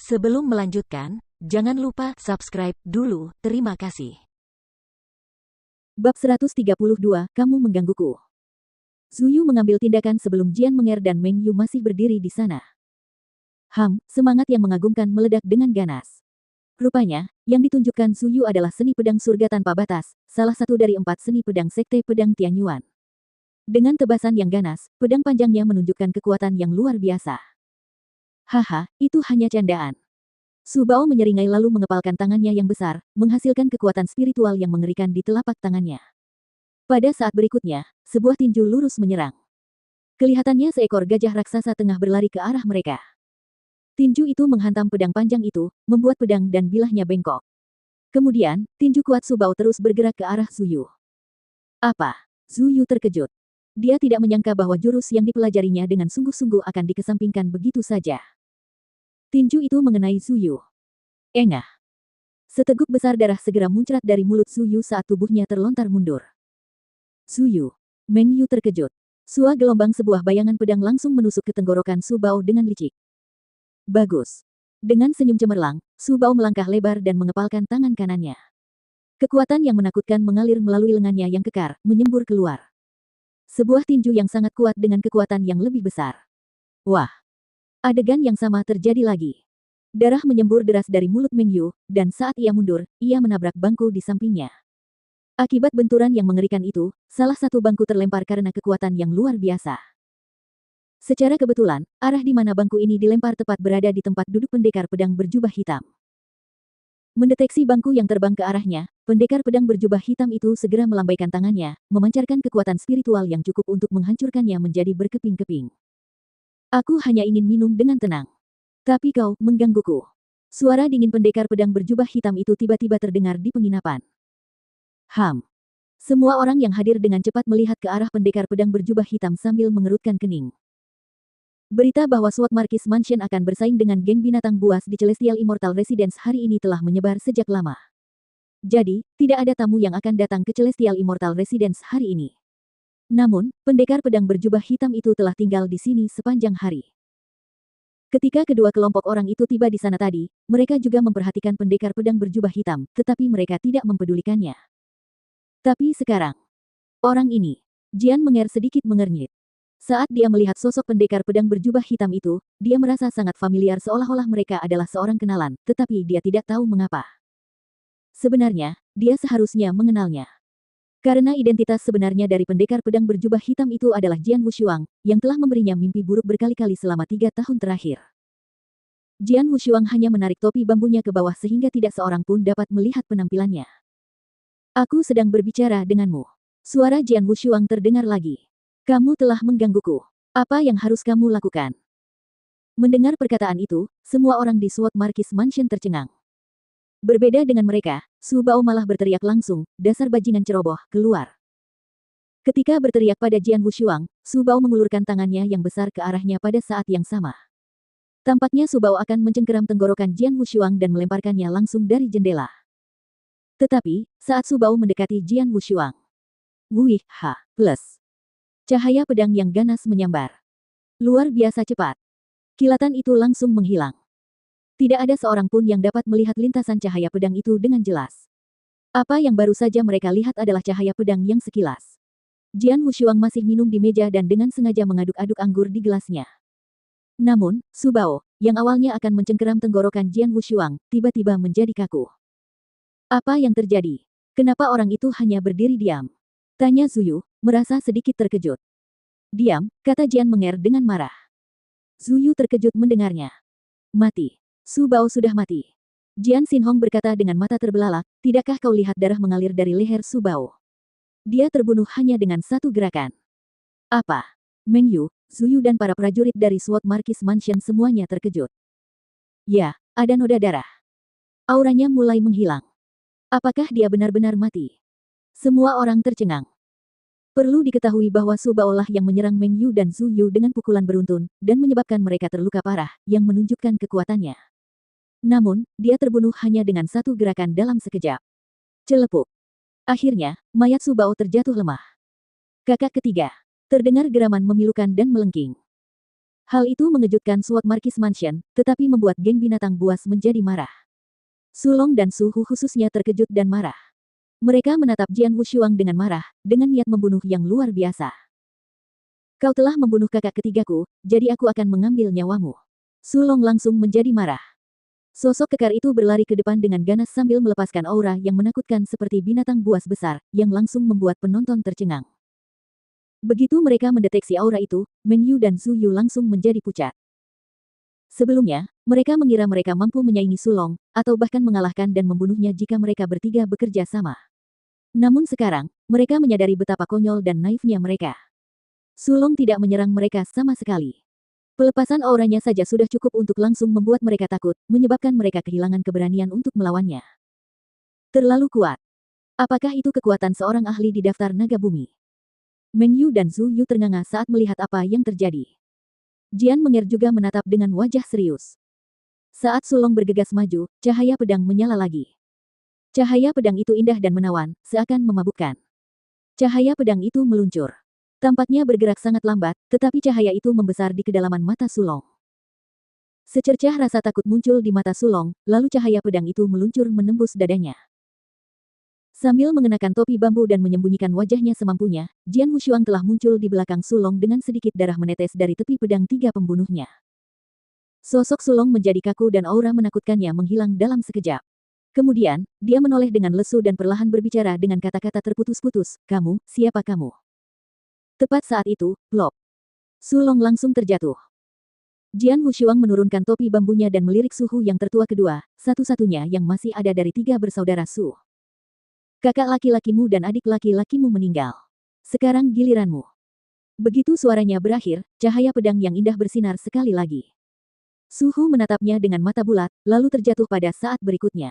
Sebelum melanjutkan, jangan lupa subscribe dulu. Terima kasih. Bab 132, Kamu menggangguku. Zuyu mengambil tindakan sebelum Jian Menger dan Meng Yu masih berdiri di sana. Semangat yang mengagumkan meledak dengan ganas. Rupanya, yang ditunjukkan Zuyu adalah seni pedang surga tanpa batas, salah satu dari 4 seni pedang sekte pedang Tianyuan. Dengan tebasan yang ganas, pedang panjangnya menunjukkan kekuatan yang luar biasa. Haha, itu hanya candaan. Su Bao menyeringai lalu mengepalkan tangannya yang besar, menghasilkan kekuatan spiritual yang mengerikan di telapak tangannya. Pada saat berikutnya, sebuah tinju lurus menyerang. Kelihatannya seekor gajah raksasa tengah berlari ke arah mereka. Tinju itu menghantam pedang panjang itu, membuat pedang dan bilahnya bengkok. Kemudian, tinju kuat Su Bao terus bergerak ke arah Zuyu. Apa? Zuyu terkejut. Dia tidak menyangka bahwa jurus yang dipelajarinya dengan sungguh-sungguh akan dikesampingkan begitu saja. Tinju itu mengenai Zuyu. Engah. Seteguk besar darah segera muncrat dari mulut Zuyu saat tubuhnya terlontar mundur. Zuyu. Meng Yu terkejut. Sua gelombang sebuah bayangan pedang langsung menusuk ke tenggorokan Su Bao dengan licik. Bagus. Dengan senyum cemerlang, Su Bao melangkah lebar dan mengepalkan tangan kanannya. Kekuatan yang menakutkan mengalir melalui lengannya yang kekar, menyembur keluar. Sebuah tinju yang sangat kuat dengan kekuatan yang lebih besar. Wah! Adegan yang sama terjadi lagi. Darah menyembur deras dari mulut Meng Yu, dan saat ia mundur, ia menabrak bangku di sampingnya. Akibat benturan yang mengerikan itu, salah satu bangku terlempar karena kekuatan yang luar biasa. Secara kebetulan, arah di mana bangku ini dilempar tepat berada di tempat duduk pendekar pedang berjubah hitam. Mendeteksi bangku yang terbang ke arahnya, pendekar pedang berjubah hitam itu segera melambaikan tangannya, memancarkan kekuatan spiritual yang cukup untuk menghancurkannya menjadi berkeping-keping. Aku hanya ingin minum dengan tenang. Tapi kau menggangguku. Suara dingin pendekar pedang berjubah hitam itu tiba-tiba terdengar di penginapan. Semua orang yang hadir dengan cepat melihat ke arah pendekar pedang berjubah hitam sambil mengerutkan kening. Berita bahwa Sword Marquis Mansion akan bersaing dengan geng binatang buas di Celestial Immortal Residence hari ini telah menyebar sejak lama. Jadi, tidak ada tamu yang akan datang ke Celestial Immortal Residence hari ini. Namun, pendekar pedang berjubah hitam itu telah tinggal di sini sepanjang hari. Ketika kedua kelompok orang itu tiba di sana tadi, mereka juga memperhatikan pendekar pedang berjubah hitam, tetapi mereka tidak mempedulikannya. Tapi sekarang, orang ini, Jian Menger sedikit mengernyit. Saat dia melihat sosok pendekar pedang berjubah hitam itu, dia merasa sangat familiar seolah-olah mereka adalah seorang kenalan, tetapi dia tidak tahu mengapa. Sebenarnya, dia seharusnya mengenalnya. Karena identitas sebenarnya dari pendekar pedang berjubah hitam itu adalah Jian Wushuang, yang telah memberinya mimpi buruk berkali-kali selama 3 tahun terakhir. Jian Wushuang hanya menarik topi bambunya ke bawah sehingga tidak seorang pun dapat melihat penampilannya. Aku sedang berbicara denganmu. Suara Jian Wushuang terdengar lagi. Kamu telah menggangguku. Apa yang harus kamu lakukan? Mendengar perkataan itu, semua orang di Sword Marquis Mansion tercengang. Berbeda dengan mereka, Su Bao malah berteriak langsung, dasar bajingan ceroboh, keluar. Ketika berteriak pada Jian Wushuang, Su Bao mengulurkan tangannya yang besar ke arahnya pada saat yang sama. Tampaknya Su Bao akan mencengkeram tenggorokan Jian Wushuang dan melemparkannya langsung dari jendela. Tetapi, saat Su Bao mendekati Jian Wushuang, cahaya pedang yang ganas menyambar. Luar biasa cepat. Kilatan itu langsung menghilang. Tidak ada seorang pun yang dapat melihat lintasan cahaya pedang itu dengan jelas. Apa yang baru saja mereka lihat adalah cahaya pedang yang sekilas. Jian Wushuang masih minum di meja dan dengan sengaja mengaduk-aduk anggur di gelasnya. Namun, Su Bao, yang awalnya akan mencengkeram tenggorokan Jian Wushuang, tiba-tiba menjadi kaku. Apa yang terjadi? Kenapa orang itu hanya berdiri diam? Tanya Zuyu, merasa sedikit terkejut. Diam, kata Jian Menger dengan marah. Zuyu terkejut mendengarnya. Mati. Su Bao sudah mati. Jian Xinhong berkata dengan mata terbelalak, tidakkah kau lihat darah mengalir dari leher Su Bao? Dia terbunuh hanya dengan satu gerakan. Apa? Meng Yu, Zuyu dan para prajurit dari Sword Marquis Mansion semuanya terkejut. Ya, ada noda darah. Auranya mulai menghilang. Apakah dia benar-benar mati? Semua orang tercengang. Perlu diketahui bahwa Su Bao lah yang menyerang Meng Yu dan Zuyu dengan pukulan beruntun, dan menyebabkan mereka terluka parah, yang menunjukkan kekuatannya. Namun, dia terbunuh hanya dengan satu gerakan dalam sekejap. Celepuk. Akhirnya, mayat Su Bao terjatuh lemah. Kakak ketiga. Terdengar geraman memilukan dan melengking. Hal itu mengejutkan Sword Marquis Mansion, tetapi membuat geng binatang buas menjadi marah. Sulong dan Suhu khususnya terkejut dan marah. Mereka menatap Jian Wushuang dengan marah, dengan niat membunuh yang luar biasa. Kau telah membunuh kakak ketigaku, jadi aku akan mengambil nyawamu. Sulong langsung menjadi marah. Sosok kekar itu berlari ke depan dengan ganas sambil melepaskan aura yang menakutkan seperti binatang buas besar, yang langsung membuat penonton tercengang. Begitu mereka mendeteksi aura itu, Meng Yu dan Zhu Yu langsung menjadi pucat. Sebelumnya, mereka mengira mereka mampu menyaingi Sulong, atau bahkan mengalahkan dan membunuhnya jika mereka bertiga bekerja sama. Namun sekarang, mereka menyadari betapa konyol dan naifnya mereka. Sulong tidak menyerang mereka sama sekali. Pelepasan auranya saja sudah cukup untuk langsung membuat mereka takut, menyebabkan mereka kehilangan keberanian untuk melawannya. Terlalu kuat. Apakah itu kekuatan seorang ahli di daftar naga bumi? Meng Yu dan Zhu Yu ternganga saat melihat apa yang terjadi. Jian Menger juga menatap dengan wajah serius. Saat Sulong bergegas maju, cahaya pedang menyala lagi. Cahaya pedang itu indah dan menawan, seakan memabukkan. Cahaya pedang itu meluncur. Tampaknya bergerak sangat lambat, tetapi cahaya itu membesar di kedalaman mata Sulong. Secercah rasa takut muncul di mata Sulong, lalu cahaya pedang itu meluncur menembus dadanya. Sambil mengenakan topi bambu dan menyembunyikan wajahnya semampunya, Jian Wushuang telah muncul di belakang Sulong dengan sedikit darah menetes dari tepi pedang tiga pembunuhnya. Sosok Sulong menjadi kaku dan aura menakutkannya menghilang dalam sekejap. Kemudian, dia menoleh dengan lesu dan perlahan berbicara dengan kata-kata terputus-putus, "Kamu, siapa kamu?" Tepat saat itu, plop. Sulong langsung terjatuh. Jian Wushuang menurunkan topi bambunya dan melirik Suhu yang tertua kedua, satu-satunya yang masih ada dari tiga bersaudara Su. Kakak laki-lakimu dan adik laki-lakimu meninggal. Sekarang giliranmu. Begitu suaranya berakhir, cahaya pedang yang indah bersinar sekali lagi. Suhu menatapnya dengan mata bulat, lalu terjatuh pada saat berikutnya.